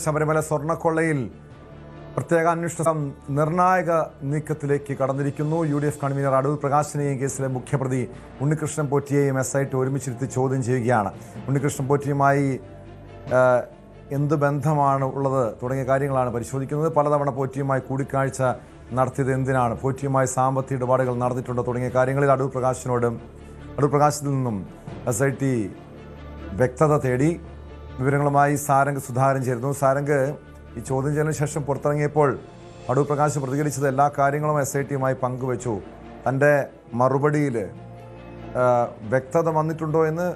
ശബരിമല സ്വർണ്ണക്കൊള്ളയിൽ പ്രത്യേക അന്വേഷണം നിർണായക നീക്കത്തിലേക്ക് കടന്നിരിക്കുന്നു. UDF കൺവീനർ അടൂർ പ്രകാശിനെയും കേസിലെ മുഖ്യപ്രതി ഉണ്ണികൃഷ്ണൻ പോറ്റിയെയും SIT ഒരുമിച്ചിരുത്തി ചോദ്യം ചെയ്യുകയാണ്. ഉണ്ണികൃഷ്ണൻ പോറ്റിയുമായി എന്ത് ബന്ധമാണ് ഉള്ളത് തുടങ്ങിയ കാര്യങ്ങളാണ് പരിശോധിക്കുന്നത്. പലതവണ പോറ്റിയുമായി കൂടിക്കാഴ്ച നടത്തിയത് എന്തിനാണ്, പോറ്റിയുമായി സാമ്പത്തിക ഇടപാടുകൾ നടന്നിട്ടുണ്ടോ തുടങ്ങിയ കാര്യങ്ങളിൽ അടൂർ പ്രകാശിൽ നിന്നും SIT വ്യക്തത തേടി. വിവരങ്ങളുമായി സാരംഗ് സുധാകരൻ ചേരുന്നു. സാരംഗ്, ഈ ചോദ്യം ചെയ്യലിന് ശേഷം പുറത്തിറങ്ങിയപ്പോൾ അടൂർ പ്രകാശ് പ്രതികരിച്ചത് എല്ലാ കാര്യങ്ങളും SITയുമായി പങ്കുവച്ചു. തൻ്റെ മറുപടിയിൽ വ്യക്തത വന്നിട്ടുണ്ടോ എന്ന്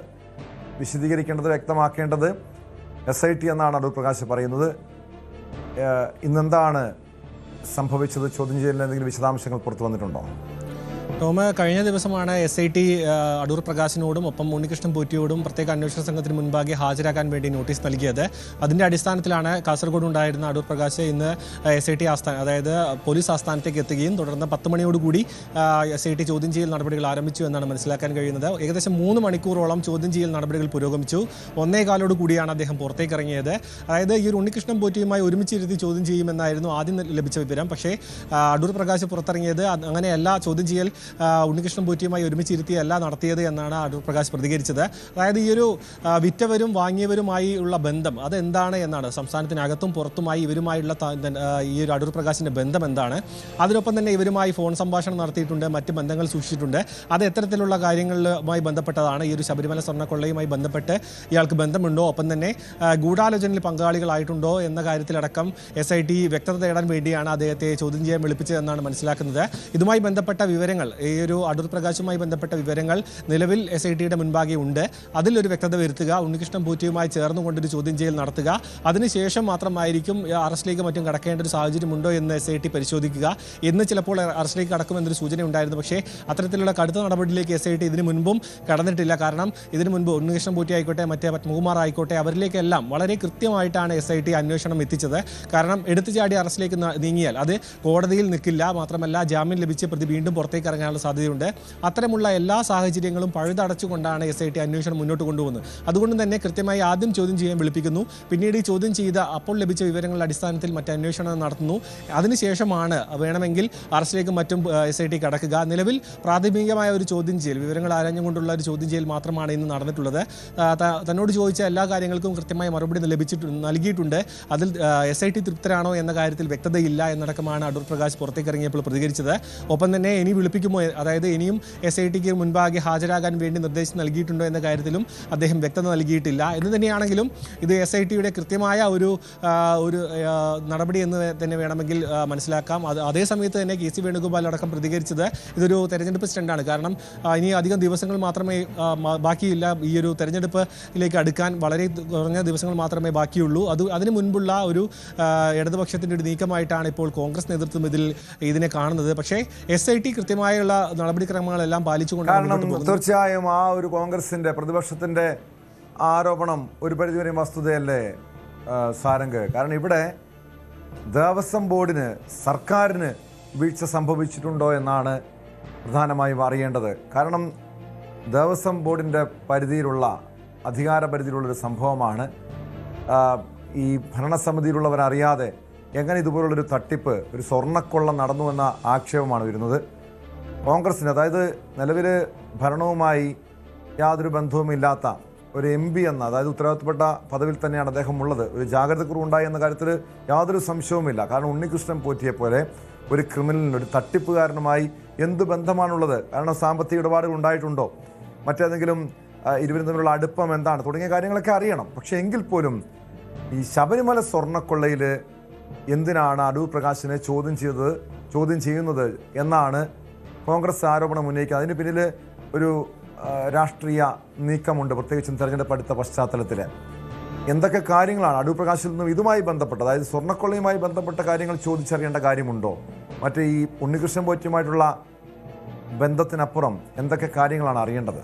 വിശദീകരിക്കേണ്ടത്, വ്യക്തമാക്കേണ്ടത് SIT എന്നാണ് അടൂർ പ്രകാശ് പറയുന്നത്. ഇന്നെന്താണ് സംഭവിച്ചത്? ചോദ്യം ചെയ്യലിന് എന്തെങ്കിലും വിശദാംശങ്ങൾ പുറത്തു വന്നിട്ടുണ്ടോ? ടോം, കഴിഞ്ഞ ദിവസമാണ് SIT അടൂർ പ്രകാശിനോടും ഒപ്പം ഉണ്ണികൃഷ്ണൻ പോറ്റിയോടും പ്രത്യേക അന്വേഷണ സംഘത്തിന് മുൻപാകെ ഹാജരാക്കാൻ വേണ്ടി നോട്ടീസ് നൽകിയത്. അതിൻ്റെ അടിസ്ഥാനത്തിലാണ് കാസർഗോഡ് ഉണ്ടായിരുന്ന അടൂർ പ്രകാശ് ഇന്ന് SIT അതായത് പോലീസ് ആസ്ഥാനത്തേക്ക് എത്തുകയും തുടർന്ന് 10 മണിയോടുകൂടി SIT ചോദ്യം ചെയ്യൽ നടപടികൾ ആരംഭിച്ചു എന്നാണ് മനസ്സിലാക്കാൻ കഴിയുന്നത്. ഏകദേശം 3 മണിക്കൂറോളം ചോദ്യം ചെയ്യൽ നടപടികൾ പുരോഗമിച്ചു. 1:15 കൂടിയാണ് അദ്ദേഹം പുറത്തേക്ക് ഇറങ്ങിയത്. അതായത് ഈ ഒരു ഉണ്ണികൃഷ്ണൻ പോറ്റിയുമായി ഒരുമിച്ചിരുത്തി ചോദ്യം ചെയ്യുമെന്നായിരുന്നു ആദ്യം ലഭിച്ച വിവരം. പക്ഷേ അടൂർ പ്രകാശ് പുറത്തിറങ്ങിയത് അങ്ങനെയല്ല, ചോദ്യം ചെയ്യൽ ഉണ്ണികൃഷ്ണൻ പോറ്റിയുമായി ഒരുമിച്ചിരുത്തിയല്ല നടത്തിയത് എന്നാണ് അടൂർ പ്രകാശ് പ്രതികരിച്ചത്. അതായത് ഈ ഒരു വിറ്റവരും വാങ്ങിയവരുമായി ഉള്ള ബന്ധം അതെന്താണ് എന്നാണ്, സംസ്ഥാനത്തിനകത്തും പുറത്തുമായി ഇവരുമായുള്ള ഈ ഒരു അടൂർ പ്രകാശിൻ്റെ ബന്ധം എന്താണ്, അതിനൊപ്പം തന്നെ ഇവരുമായി ഫോൺ സംഭാഷണം നടത്തിയിട്ടുണ്ട്, മറ്റ് ബന്ധങ്ങൾ സൂക്ഷിച്ചിട്ടുണ്ട്, അത് എത്തരത്തിലുള്ള കാര്യങ്ങളുമായി ബന്ധപ്പെട്ടതാണ്, ഈ ഒരു ശബരിമല സ്വർണ്ണക്കൊള്ളയുമായി ബന്ധപ്പെട്ട് ഇയാൾക്ക് ബന്ധമുണ്ടോ, ഒപ്പം തന്നെ ഗൂഢാലോചനയിൽ പങ്കാളികളായിട്ടുണ്ടോ എന്ന കാര്യത്തിലടക്കം SIT വ്യക്തത തേടാൻ വേണ്ടിയാണ് അദ്ദേഹത്തെ ചോദ്യം ചെയ്യാൻ വിളിപ്പിച്ചതെന്നാണ് മനസ്സിലാക്കുന്നത്. ഇതുമായി ബന്ധപ്പെട്ട വിവരങ്ങൾ, ഈ ഒരു അടൂർ പ്രകാശുമായി ബന്ധപ്പെട്ട വിവരങ്ങൾ നിലവിൽ SITയുടെ മുൻപാകെ ഉണ്ട്. അതിലൊരു വ്യക്തത വരുത്തുക, ഉണ്ണികൃഷ്ണൻ പോറ്റിയുമായി ചേർന്നുകൊണ്ടൊരു ചോദ്യം ചെയ്യൽ നടത്തുക, അതിനുശേഷം മാത്രമായിരിക്കും അറസ്റ്റിലേക്ക് മറ്റും കടക്കേണ്ട ഒരു സാഹചര്യമുണ്ടോ എന്ന് SIT പരിശോധിക്കുക. ഇന്ന് ചിലപ്പോൾ അറസ്റ്റിലേക്ക് കടക്കുമെന്നൊരു സൂചന ഉണ്ടായിരുന്നു. പക്ഷേ അത്തരത്തിലുള്ള കടുത്ത നടപടിയിലേക്ക് SIT ഇതിനു മുൻപും കടന്നിട്ടില്ല. കാരണം ഇതിനു മുൻപ് ഉണ്ണികൃഷ്ണൻ പോറ്റി ആയിക്കോട്ടെ, മറ്റേ പത്മകുമാർ ആയിക്കോട്ടെ, അവരിലേക്കെല്ലാം വളരെ കൃത്യമായിട്ടാണ് SIT അന്വേഷണം എത്തിച്ചത്. കാരണം എടുത്തുചാടി അറസ്റ്റിലേക്ക് നീങ്ങിയാൽ അത് കോടതിയിൽ നിൽക്കില്ല, മാത്രമല്ല ജാമ്യം ലഭിച്ച് പ്രതി വീണ്ടും പുറത്തേക്ക് ഇറങ്ങാനുള്ള സാധ്യതയുണ്ട്. അത്തരമുള്ള എല്ലാ സാഹചര്യങ്ങളും പഴുതടച്ചുകൊണ്ടാണ് SIT അന്വേഷണം മുന്നോട്ട് കൊണ്ടുപോകുന്നത്. അതുകൊണ്ട് തന്നെ കൃത്യമായി ആദ്യം ചോദ്യം ചെയ്യാൻ വിളിപ്പിക്കുന്നു, പിന്നീട് ഈ ചോദ്യം ചെയ്ത അപ്പോൾ ലഭിച്ച വിവരങ്ങളുടെ അടിസ്ഥാനത്തിൽ മറ്റ് അന്വേഷണം നടത്തുന്നു. അതിനുശേഷമാണ് വേണമെങ്കിൽ അറസ്റ്റിലേക്കും മറ്റും SIT കടക്കുക. നിലവിൽ പ്രാഥമികമായ ഒരു ചോദ്യം ചെയ്യൽ, വിവരങ്ങൾ ആരാഞ്ഞുകൊണ്ടുള്ള ഒരു ചോദ്യം ചെയ്യൽ മാത്രമാണ് ഇന്ന് നടന്നിട്ടുള്ളത്. തന്നോട് ചോദിച്ച എല്ലാ കാര്യങ്ങൾക്കും കൃത്യമായ മറുപടി നൽകിയിട്ടുണ്ട്. അതിൽ SIT തൃപ്തരാണോ എന്ന കാര്യത്തിൽ വ്യക്തതയില്ല എന്നടക്കമാണ് അടൂർ പ്രകാശ് പുറത്തേക്ക് ഇറങ്ങിയപ്പോൾ പ്രതികരിച്ചത്. ഒപ്പം തന്നെ ഇനി വിളിപ്പിക്കുമോ, അതായത് ഇനിയും SITക്ക് മുൻപാകെ ഹാജരാകാൻ വേണ്ടി നിർദ്ദേശം നൽകിയിട്ടുണ്ടോ എന്ന കാര്യത്തിലും അദ്ദേഹം വ്യക്തത നൽകിയിട്ടില്ല. എന്ന് തന്നെയാണെങ്കിലും ഇത് SITയുടെ കൃത്യമായ ഒരു നടപടി എന്ന് തന്നെ വേണമെങ്കിൽ മനസ്സിലാക്കാം. അതേ സമയത്ത് തന്നെ KC വേണുഗോപാൽ അടക്കം പ്രതികരിച്ചത് ഇതൊരു തെരഞ്ഞെടുപ്പ് സ്റ്റണ്ടാണ്. കാരണം ഇനി അധികം ദിവസങ്ങൾ മാത്രമേ ബാക്കിയില്ല, ഈ ഒരു തെരഞ്ഞെടുപ്പിലേക്ക് അടുക്കാൻ വളരെ കുറഞ്ഞ ദിവസങ്ങൾ മാത്രമേ ബാക്കിയുള്ളൂ. അതിന് മുൻപുള്ള ഒരു ഇടതുപക്ഷത്തിൻ്റെ ഒരു നീക്കമായിട്ടാണ് ഇപ്പോൾ കോൺഗ്രസ് നേതൃത്വം ഇതിനെ കാണുന്നത്. പക്ഷേ SIT കൃത്യമായുള്ള നടപടിക്രമങ്ങളെല്ലാം പാലിച്ചുകൊണ്ട്, തീർച്ചയായും ആ ഒരു കോൺഗ്രസിന്റെ പ്രതിപക്ഷത്തിന്റെ ആരോപണം ഒരു പരിധിവരെ വസ്തുതയല്ലേ സാരംഗ്? കാരണം ഇവിടെ ദേവസ്വം ബോർഡിന്, സർക്കാരിന് വീഴ്ച സംഭവിച്ചിട്ടുണ്ടോ എന്നാണ് പ്രധാനമായും അറിയേണ്ടത്. കാരണം ദേവസ്വം ബോർഡിൻ്റെ പരിധിയിലുള്ള, അധികാര പരിധിയിലുള്ളൊരു സംഭവമാണ്. ഈ ഭരണസമിതിയിലുള്ളവരറിയാതെ എങ്ങനെ ഇതുപോലുള്ളൊരു തട്ടിപ്പ്, ഒരു സ്വർണ്ണക്കൊള്ള നടന്നുവെന്ന ആക്ഷേപമാണ് വരുന്നത്. കോൺഗ്രസിന്, അതായത് നിലവിൽ ഭരണവുമായി യാതൊരു ബന്ധവുമില്ലാത്ത ഒരു MP എന്ന, അതായത് ഉത്തരവാദിത്തപ്പെട്ട പദവിയിൽ തന്നെയാണ് അദ്ദേഹം ഉള്ളത്. ഒരു ജാഗ്രതക്കുറവുണ്ടായി എന്ന കാര്യത്തിൽ യാതൊരു സംശയവുമില്ല. കാരണം ഉണ്ണികൃഷ്ണൻ പോറ്റിയെ പോലെ ഒരു ക്രിമിനലിന്, ഒരു തട്ടിപ്പുകാരനുമായി എന്ത് ബന്ധമാണുള്ളത്? കാരണം സാമ്പത്തിക ഇടപാടുകൾ ഉണ്ടായിട്ടുണ്ടോ, മറ്റേതെങ്കിലും ഇരുവരും തമ്മിലുള്ള അടുപ്പം എന്താണ് തുടങ്ങിയ കാര്യങ്ങളൊക്കെ അറിയണം. പക്ഷേ എങ്കിൽ പോലും ഈ ശബരിമല സ്വർണ്ണക്കൊള്ളയിൽ എന്തിനാണ് അടൂർ പ്രകാശിനെ ചോദ്യം ചെയ്യുന്നത് എന്നാണ് കോൺഗ്രസ് ആരോപണം ഉന്നയിക്കുന്നത്. അതിന് പിന്നിൽ ഒരു രാഷ്ട്രീയ നീക്കമുണ്ട്, പ്രത്യേകിച്ചും തെരഞ്ഞെടുപ്പ് അടുത്ത പശ്ചാത്തലത്തിൽ. എന്തൊക്കെ കാര്യങ്ങളാണ് അടൂർ പ്രകാശിൽ നിന്നും ഇതുമായി ബന്ധപ്പെട്ട്, അതായത് സ്വർണ്ണക്കൊള്ളയുമായി ബന്ധപ്പെട്ട കാര്യങ്ങൾ ചോദിച്ചറിയേണ്ട കാര്യമുണ്ടോ? മറ്റേ ഈ ഉണ്ണികൃഷ്ണൻ പോറ്റിയുമായിട്ടുള്ള ബന്ധത്തിനപ്പുറം എന്തൊക്കെ കാര്യങ്ങളാണ് അറിയേണ്ടത്?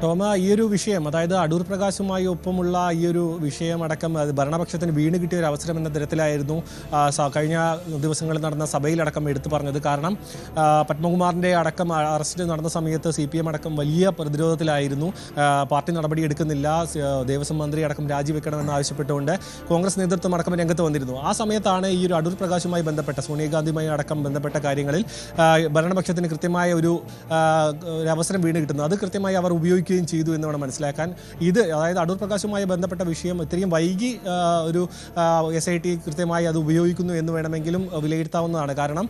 ടോമ, ഈ ഒരു വിഷയം, അതായത് അടൂർ പ്രകാശുമായി ഒപ്പമുള്ള ഈ ഒരു വിഷയം അടക്കം അത് ഭരണപക്ഷത്തിന് വീണ് കിട്ടിയ ഒരു അവസരം എന്ന തരത്തിലായിരുന്നു കഴിഞ്ഞ ദിവസങ്ങളിൽ നടന്ന സഭയിലടക്കം എടുത്തു പറഞ്ഞത്. കാരണം പത്മകുമാറിൻ്റെ അടക്കം അറസ്റ്റ് നടന്ന സമയത്ത് CPM അടക്കം വലിയ പ്രതിരോധത്തിലായിരുന്നു. പാർട്ടി നടപടി എടുക്കുന്നില്ല, ദേവസ്വം മന്ത്രി അടക്കം രാജിവെക്കണമെന്ന് ആവശ്യപ്പെട്ടുകൊണ്ട് കോൺഗ്രസ് നേതൃത്വം അടക്കം രംഗത്ത് വന്നിരുന്നു. ആ സമയത്താണ് ഈ ഒരു അടൂർ പ്രകാശുമായി ബന്ധപ്പെട്ട സോണിയാഗാന്ധിയുമായി അടക്കം ബന്ധപ്പെട്ട കാര്യങ്ങളിൽ ഭരണപക്ഷത്തിന് കൃത്യമായ ഒരു അവസരം വീണ് കിട്ടുന്നത്. അത് കൃത്യമായി അവർ ഉപയോഗിക്കുകയും ചെയ്തു എന്ന് വേണം മനസ്സിലാക്കാൻ. ഇത് അതായത് അടൂർ പ്രകാശുമായി ബന്ധപ്പെട്ട വിഷയം ഇത്രയും വൈകി ഒരു SIT കൃത്യമായി അത് ഉപയോഗിക്കുന്നു എന്ന് വേണമെങ്കിലും വിലയിരുത്താവുന്നതാണ്. കാരണം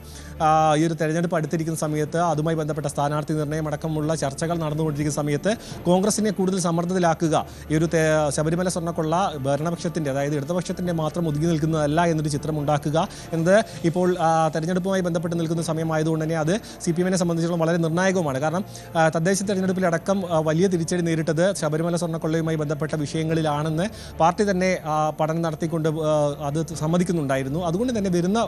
ഈ ഒരു തെരഞ്ഞെടുപ്പ് അടുത്തിരിക്കുന്ന സമയത്ത് അതുമായി ബന്ധപ്പെട്ട സ്ഥാനാർത്ഥി നിർണ്ണയം അടക്കമുള്ള ചർച്ചകൾ നടന്നുകൊണ്ടിരിക്കുന്ന സമയത്ത് കോൺഗ്രസിനെ കൂടുതൽ സമ്മർദ്ദത്തിലാക്കുക, ഈ ഒരു ശബരിമല സ്വർണ്ണക്കൊള്ള ഭരണപക്ഷത്തിൻ്റെ, അതായത് ഇടതുപക്ഷത്തിൻ്റെ മാത്രം ഒതുങ്ങി നിൽക്കുന്നതല്ല എന്നൊരു ചിത്രം ഉണ്ടാക്കുക എന്നത് ഇപ്പോൾ തെരഞ്ഞെടുപ്പുമായി ബന്ധപ്പെട്ട് നിൽക്കുന്ന സമയമായതുകൊണ്ട് തന്നെ അത് CPM-നെ സംബന്ധിച്ചിടത്തോളം വളരെ നിർണായകവുമാണ്. കാരണം തദ്ദേശ തെരഞ്ഞെടുപ്പിലടക്കം വലിയ തിരിച്ചടി നേരിട്ടത് ശബരിമല സ്വർണ്ണക്കൊള്ളയുമായി ബന്ധപ്പെട്ട വിഷയങ്ങളിലാണെന്ന് പാർട്ടി തന്നെ പഠനം നടത്തിക്കൊണ്ട് അത് സമ്മതിക്കുന്നുണ്ടായിരുന്നു. അതുകൊണ്ട് തന്നെ വരുന്ന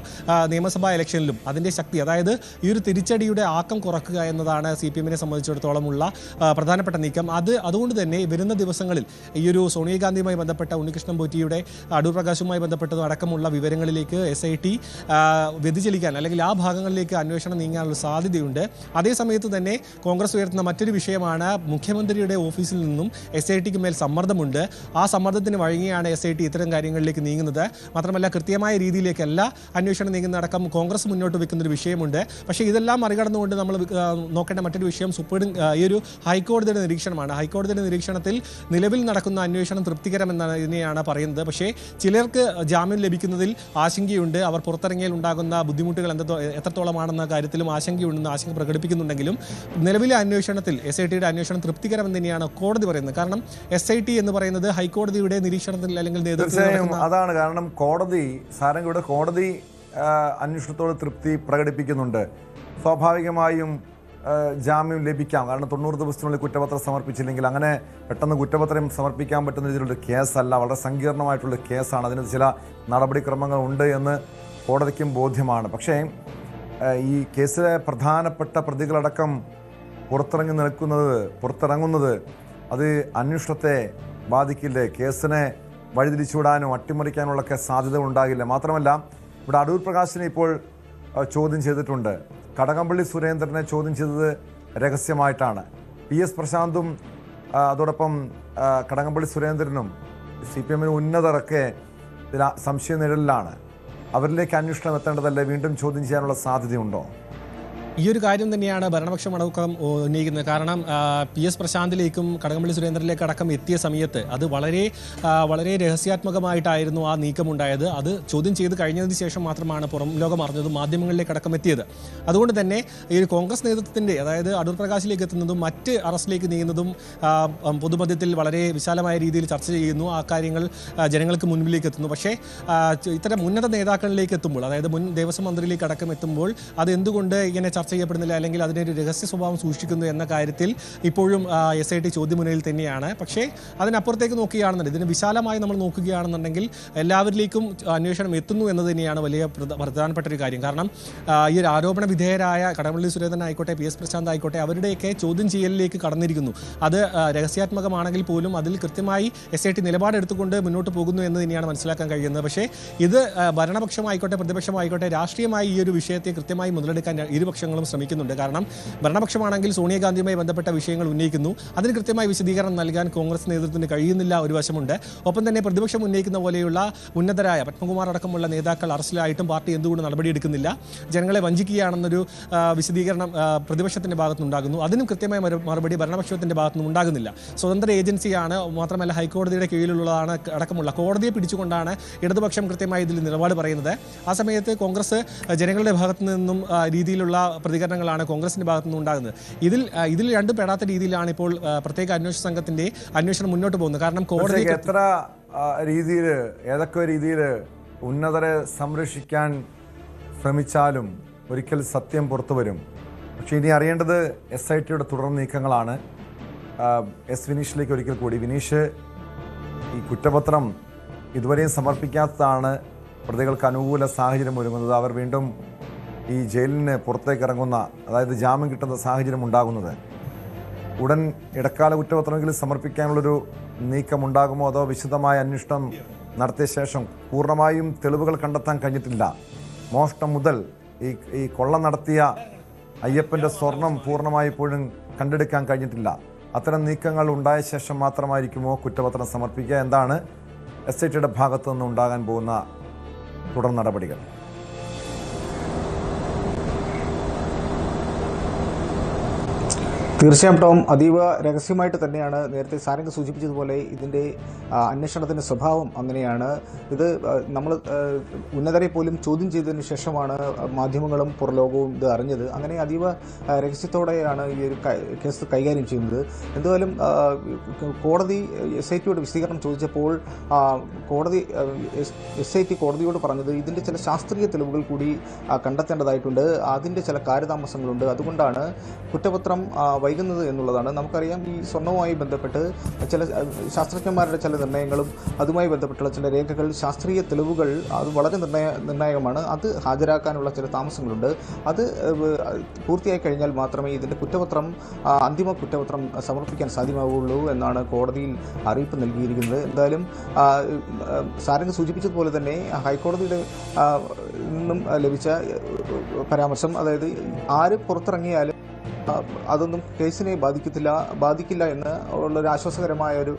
നിയമസഭാ ഇലക്ഷനിലും അതിൻ്റെ ശക്തി, അതായത് ഈ ഒരു തിരിച്ചടിയുടെ ആക്കം കുറയ്ക്കുക എന്നതാണ് CPM-നെ സംബന്ധിച്ചിടത്തോളമുള്ള പ്രധാനപ്പെട്ട നീക്കം. അതുകൊണ്ട് തന്നെ വരുന്ന ദിവസങ്ങളിൽ ഈ ഒരു സോണിയാഗാന്ധിയുമായി ബന്ധപ്പെട്ട ഉണ്ണികൃഷ്ണൻ പോറ്റിയുടെ അടൂർ പ്രകാശുമായി ബന്ധപ്പെട്ടതും അടക്കമുള്ള വിവരങ്ങളിലേക്ക് SIT വ്യതിചലിക്കാൻ അല്ലെങ്കിൽ ആ ഭാഗങ്ങളിലേക്ക് അന്വേഷണം നീങ്ങാനുള്ള സാധ്യതയുണ്ട്. അതേസമയത്ത് തന്നെ കോൺഗ്രസ് ഉയർത്തുന്ന മറ്റൊരു വിഷയമാണ് മുഖ്യമന്ത്രിയുടെ ഓഫീസിൽ നിന്നും SITക്ക് മേൽ സമ്മർദ്ദമുണ്ട്. ആ സമ്മർദ്ദത്തിന് വഴങ്ങിയാണ് SIT ഇത്തരം കാര്യങ്ങളിലേക്ക് നീങ്ങുന്നത്. മാത്രമല്ല കൃത്യമായ രീതിയിലേക്കല്ല അന്വേഷണം നീങ്ങുന്നതടക്കം കോൺഗ്രസ് മുന്നോട്ട് വെക്കുന്നൊരു വിഷയമുണ്ട്. പക്ഷേ ഇതെല്ലാം മറികടന്നുകൊണ്ട് നമ്മൾ നോക്കേണ്ട മറ്റൊരു വിഷയം ഈ ഒരു ഹൈക്കോടതിയുടെ നിരീക്ഷണമാണ്. ഹൈക്കോടതിയുടെ നിരീക്ഷണത്തിൽ നിലവിൽ നടക്കുന്ന അന്വേഷണം തൃപ്തികരമെന്നാണ് ഇതിനെയാണ് പറയുന്നത്. പക്ഷേ ചിലർക്ക് ജാമ്യം ലഭിക്കുന്നതിൽ ആശങ്കയുണ്ട്. അവർ പുറത്തിറങ്ങിയാൽ ഉണ്ടാകുന്ന ബുദ്ധിമുട്ടുകൾ എത്രത്തോളമാണെന്ന കാര്യത്തിലും ആശങ്കയുണ്ടെന്ന് ആശങ്ക പ്രകടിപ്പിക്കുന്നുണ്ടെങ്കിലും നിലവിലെ അന്വേഷണത്തിൽ SITയുടെ അന്വേഷണം തൃപ്തികരമെന്ന് തന്നെയാണ് കോടതി പറയുന്നത്. കാരണം SIT എന്ന് പറയുന്നത് ഹൈക്കോടതിയുടെ നിരീക്ഷണത്തിൽ അല്ലെങ്കിൽ തീർച്ചയായും അതാണ്. കാരണം സാരംഗയുടെ കോടതി അന്വേഷണത്തോട് തൃപ്തി പ്രകടിപ്പിക്കുന്നുണ്ട്. സ്വാഭാവികമായും ജാമ്യം ലഭിക്കാം. കാരണം 90 ദിവസത്തിനുള്ളിൽ കുറ്റപത്രം സമർപ്പിച്ചില്ലെങ്കിൽ അങ്ങനെ പെട്ടെന്ന് കുറ്റപത്രം സമർപ്പിക്കാൻ പറ്റുന്ന രീതിയിലുള്ള കേസല്ല, വളരെ സങ്കീർണമായിട്ടുള്ള കേസാണ്. അതിന് ചില നടപടിക്രമങ്ങൾ ഉണ്ട് എന്ന് കോടതിക്കും ബോധ്യമാണ്. പക്ഷേ ഈ കേസിലെ പ്രധാനപ്പെട്ട പ്രതികളടക്കം പുറത്തിറങ്ങുന്നത് അത് അന്വേഷണത്തെ ബാധിക്കില്ലേ? കേസിനെ വഴിതിരിച്ചുവിടാനും അട്ടിമറിക്കാനുള്ളൊക്കെ സാധ്യത ഉണ്ടാകില്ല. മാത്രമല്ല ഇവിടെ അടൂർ പ്രകാശിനെ ഇപ്പോൾ ചോദ്യം ചെയ്തിട്ടുണ്ട്. കടകംപള്ളി സുരേന്ദ്രനെ ചോദ്യം ചെയ്തത് രഹസ്യമായിട്ടാണ്. PS പ്രശാന്തും അതോടൊപ്പം കടകംപള്ളി സുരേന്ദ്രനും CPM ഉന്നതരൊക്കെ സംശയ നിഴലിലാണ്. അവരിലേക്ക് അന്വേഷണം എത്തേണ്ടതല്ലേ? വീണ്ടും ചോദ്യം ചെയ്യാനുള്ള സാധ്യതയുണ്ടോ? ഈ ഒരു കാര്യം തന്നെയാണ് ഭരണപക്ഷം അടക്കം ഉന്നയിക്കുന്നത്. കാരണം PS പ്രശാന്തിലേക്കും കടകംപള്ളി സുരേന്ദ്രനിലേക്ക് അടക്കം എത്തിയ സമയത്ത് അത് വളരെ രഹസ്യാത്മകമായിട്ടായിരുന്നു ആ നീക്കമുണ്ടായത്. അത് ചോദ്യം ചെയ്ത് കഴിഞ്ഞതിന് ശേഷം മാത്രമാണ് പുറം ലോകം അറിഞ്ഞതും മാധ്യമങ്ങളിലേക്ക് അടക്കം എത്തിയത്. അതുകൊണ്ട് തന്നെ ഈ ഒരു കോൺഗ്രസ് നേതൃത്വത്തിൻ്റെ, അതായത് അടൂർ പ്രകാശിലേക്ക് എത്തുന്നതും മറ്റ് അറസ്റ്റിലേക്ക് നീങ്ങുന്നതും പൊതുമധ്യത്തിൽ വളരെ വിശാലമായ രീതിയിൽ ചർച്ച ചെയ്യുന്നു. ആ കാര്യങ്ങൾ ജനങ്ങൾക്ക് മുൻപിലേക്ക് എത്തുന്നു. പക്ഷേ ഇത്തരം ഉന്നത നേതാക്കളിലേക്ക് എത്തുമ്പോൾ, അതായത് മുൻ ദേവസ്വം മന്ത്രിയിലേക്ക് അടക്കം എത്തുമ്പോൾ അത് എന്തുകൊണ്ട് ഇങ്ങനെ ചർച്ച ചെയ്യപ്പെടുന്നില്ല അല്ലെങ്കിൽ അതിനൊരു രഹസ്യ സ്വഭാവം സൂക്ഷിക്കുന്നു എന്ന കാര്യത്തിൽ ഇപ്പോഴും SIT ചോദ്യമുനയിൽ തന്നെയാണ്. പക്ഷേ അതിനപ്പുറത്തേക്ക് നോക്കുകയാണെന്നുണ്ടെങ്കിൽ, ഇതിന് വിശാലമായി നമ്മൾ നോക്കുകയാണെന്നുണ്ടെങ്കിൽ എല്ലാവരിലേക്കും അന്വേഷണം എത്തുന്നു എന്നത് തന്നെയാണ് വലിയ പ്രധാനപ്പെട്ട ഒരു കാര്യം. കാരണം ഈ ഒരു ആരോപണ വിധേയരായ കടകംപള്ളി സുരേന്ദ്രൻ ആയിക്കോട്ടെ, PS പ്രശാന്ത് ആയിക്കോട്ടെ, അവരുടെയൊക്കെ ചോദ്യം ചെയ്യലിലേക്ക് കടന്നിരിക്കുന്നു. അത് രഹസ്യാത്മകമാണെങ്കിൽ പോലും അതിൽ കൃത്യമായി SIT നിലപാടെടുത്തുകൊണ്ട് മുന്നോട്ട് പോകുന്നു എന്ന് തന്നെയാണ് മനസ്സിലാക്കാൻ കഴിയുന്നത്. പക്ഷേ ഇത് ഭരണപക്ഷമായിക്കോട്ടെ പ്രതിപക്ഷമായിക്കോട്ടെ രാഷ്ട്രീയമായി ഈ ഒരു വിഷയത്തെ കൃത്യമായി മുതലെടുക്കാൻ ഇരുപക്ഷങ്ങളും ശ്രമിക്കുന്നുണ്ട്. കാരണം ഭരണപക്ഷമാണെങ്കിൽ സോണിയാഗാന്ധിയുമായി ബന്ധപ്പെട്ട വിഷയങ്ങൾ ഉന്നയിക്കുന്നു, അതിന് കൃത്യമായി വിശദീകരണം നൽകാൻ കോൺഗ്രസ് നേതൃത്വത്തിന് കഴിയുന്നില്ല ഒരു വശമുണ്ട്. ഒപ്പം തന്നെ പ്രതിപക്ഷം ഉന്നയിക്കുന്ന പോലെയുള്ള ഉന്നതരായ പത്മകുമാർ അടക്കമുള്ള നേതാക്കൾ അറസ്റ്റിലായിട്ടും പാർട്ടി എന്തുകൊണ്ട് നടപടിയെടുക്കുന്നില്ല, ജനങ്ങളെ വഞ്ചിക്കുകയാണെന്നൊരു വിശദീകരണം പ്രതിപക്ഷത്തിൻ്റെ ഭാഗത്തുനിന്നുണ്ടാകുന്നു. അതിനും കൃത്യമായ മറുപടി ഭരണപക്ഷത്തിൻ്റെ ഭാഗത്തുനിന്നും ഉണ്ടാകുന്നില്ല. സ്വതന്ത്ര ഏജൻസിയാണ്, മാത്രമല്ല ഹൈക്കോടതിയുടെ കീഴിലുള്ളതാണ് അടക്കമുള്ള കോടതിയെ പിടിച്ചുകൊണ്ടാണ് ഇടതുപക്ഷം കൃത്യമായി ഇതിൽ നിലപാട് പറയുന്നത്. ആ സമയത്ത് കോൺഗ്രസ് ജനങ്ങളുടെ ഭാഗത്തു നിന്നും രീതിയിലുള്ള പ്രതികരണങ്ങളാണ് കോൺഗ്രസിന്റെ ഭാഗത്തുനിന്ന് ഉണ്ടാകുന്നത്. ഇതിൽ രണ്ടും പെടാത്ത രീതിയിലാണ് ഇപ്പോൾ പ്രത്യേക അന്വേഷണ സംഘത്തിന്റെ അന്വേഷണം മുന്നോട്ട് പോകുന്നത്. കാരണം കോടതി ഏതൊക്കെ രീതിയിൽ ഉന്നതരെ സംരക്ഷിക്കാൻ ശ്രമിച്ചാലും ഒരിക്കൽ സത്യം പുറത്തു വരും. പക്ഷേ ഇനി അറിയേണ്ടത് SITയുടെ തുടർ നീക്കങ്ങളാണ്. വിനീഷിലേക്ക് ഒരിക്കൽ കൂടി. വിനീഷ്, ഈ കുറ്റപത്രം ഇതുവരെയും സമർപ്പിക്കാത്തതാണ് പ്രതികൾക്ക് അനുകൂല സാഹചര്യം ഒരുങ്ങുന്നത്. അവർ വീണ്ടും ഈ ജയിലിന് പുറത്തേക്ക് ഇറങ്ങുന്ന, അതായത് ജാമ്യം കിട്ടുന്ന സാഹചര്യം ഉണ്ടാകുന്നത്. ഉടൻ ഇടക്കാല കുറ്റപത്രമെങ്കിലും സമർപ്പിക്കാനുള്ളൊരു നീക്കമുണ്ടാകുമോ, അതോ വിശദമായ അന്വേഷണം നടത്തിയ ശേഷം? പൂർണ്ണമായും തെളിവുകൾ കണ്ടെത്താൻ കഴിഞ്ഞിട്ടില്ല. മോഷണം മുതൽ ഈ കൊള്ള നടത്തിയ അയ്യപ്പൻ്റെ സ്വർണം പൂർണ്ണമായി ഇപ്പോഴും കണ്ടെടുക്കാൻ കഴിഞ്ഞിട്ടില്ല. അത്തരം നീക്കങ്ങൾ ഉണ്ടായ ശേഷം മാത്രമായിരിക്കുമോ കുറ്റപത്രം സമർപ്പിക്കുക? എന്താണ് SITയുടെ ഭാഗത്തു നിന്ന് ഉണ്ടാകാൻ പോകുന്ന തുടർ നടപടികൾ? തീർച്ചയായും ടോം, അതീവ രഹസ്യമായിട്ട് തന്നെയാണ് നേരത്തെ സാരംഗ് സൂചിപ്പിച്ചതുപോലെ ഇതിൻ്റെ അന്വേഷണത്തിൻ്റെ സ്വഭാവം അങ്ങനെയാണ്. ഇത് നമ്മൾ ഉന്നതരെ പോലും ചോദ്യം ചെയ്തതിന് ശേഷമാണ് മാധ്യമങ്ങളും പുറലോകവും ഇത് അറിഞ്ഞത്. അങ്ങനെ അതീവ രഹസ്യത്തോടെയാണ് ഈ ഒരു കേസ് കൈകാര്യം ചെയ്യുന്നത്. എന്തായാലും കോടതി SITയോട് വിശദീകരണം ചോദിച്ചപ്പോൾ കോടതി SIT കോടതിയോട് പറഞ്ഞത് ഇതിൻ്റെ ചില ശാസ്ത്രീയ തെളിവുകൾ കൂടി കണ്ടെത്തേണ്ടതായിട്ടുണ്ട്, അതിൻ്റെ ചില കാലതാമസങ്ങളുണ്ട്, അതുകൊണ്ടാണ് കുറ്റപത്രം വൈകുന്നത് എന്നുള്ളതാണ്. നമുക്കറിയാം, ഈ സ്വർണ്ണവുമായി ബന്ധപ്പെട്ട് ചില ശാസ്ത്രജ്ഞന്മാരുടെ ചില നിർണ്ണയങ്ങളും അതുമായി ബന്ധപ്പെട്ടുള്ള ചില രേഖകൾ, ശാസ്ത്രീയ തെളിവുകൾ അത് വളരെ നിർണായകമാണ്. അത് ഹാജരാക്കാനുള്ള ചില താമസങ്ങളുണ്ട്. അത് പൂർത്തിയായി കഴിഞ്ഞാൽ മാത്രമേ ഇതിൻ്റെ അന്തിമ കുറ്റപത്രം സമർപ്പിക്കാൻ സാധ്യമാവുകയുള്ളൂ എന്നാണ് കോടതിയിൽ അറിയിപ്പ് നൽകിയിരിക്കുന്നത്. എന്തായാലും സാരംഗ് സൂചിപ്പിച്ചതുപോലെ തന്നെ ഹൈക്കോടതിയുടെ നിന്നും ലഭിച്ച പരാമർശം, അതായത് ആര് പുറത്തിറങ്ങിയാലും അതൊന്നും കേസിനെ ബാധിക്കില്ല എന്ന് ഉള്ളൊരു ആശ്വാസകരമായ ഒരു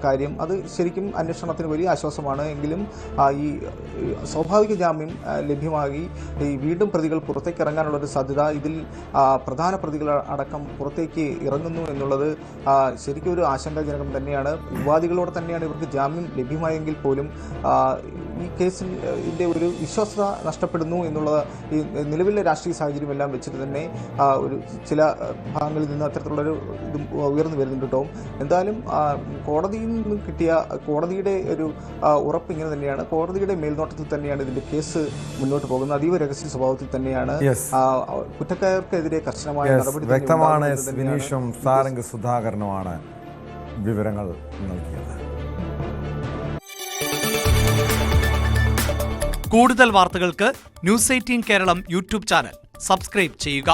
കാര്യം. അത് ശരിക്കും അന്വേഷണത്തിന് വലിയ ആശ്വാസമാണ്. എങ്കിലും ഈ സ്വാഭാവിക ജാമ്യം ലഭ്യമാക്കി ഈ വീണ്ടും പ്രതികൾ പുറത്തേക്ക് ഇറങ്ങാനുള്ളൊരു സാധ്യത, ഇതിൽ പ്രധാന പ്രതികൾ അടക്കം പുറത്തേക്ക് ഇറങ്ങുന്നു എന്നുള്ളത് ശരിക്കും ഒരു ആശങ്കാജനകം തന്നെയാണ്. വിവാദികളോടെ തന്നെയാണ് ഇവർക്ക് ജാമ്യം ലഭ്യമായെങ്കിൽ പോലും ഈ കേസിൻ്റെ ഒരു വിശ്വാസ്യത നഷ്ടപ്പെടുന്നു എന്നുള്ളത് ഈ നിലവിലെ രാഷ്ട്രീയ സാഹചര്യമെല്ലാം വെച്ചിട്ട് തന്നെ ഒരു ചില ഭാഗങ്ങളിൽ നിന്ന് അത്തരത്തിലുള്ളൊരു ഇത് ഉയർന്നു വരുന്നുണ്ട് ടോം. എന്തായാലും കോടതിയിൽ നിന്ന് കിട്ടിയ കോടതിയുടെ ഒരു ഉറപ്പ് ഇങ്ങനെ തന്നെയാണ്. കോടതിയുടെ മേൽനോട്ടത്തിൽ തന്നെയാണ് ഇതിൻ്റെ കേസ് മുന്നോട്ട് പോകുന്നത്. അതീവ രഹസ്യ സ്വഭാവത്തിൽ തന്നെയാണ്. കുറ്റക്കാർക്കെതിരെ കർശനമായ നടപടി വ്യക്തമാണ്. വിനീഷും സാരംഗ് സുധാകരനുമാണ് വിവരങ്ങൾ നൽകിയത്. കൂടുതൽ വാർത്തകൾക്ക് News 18 Keralam YouTube channel subscribe ചെയ്യുക.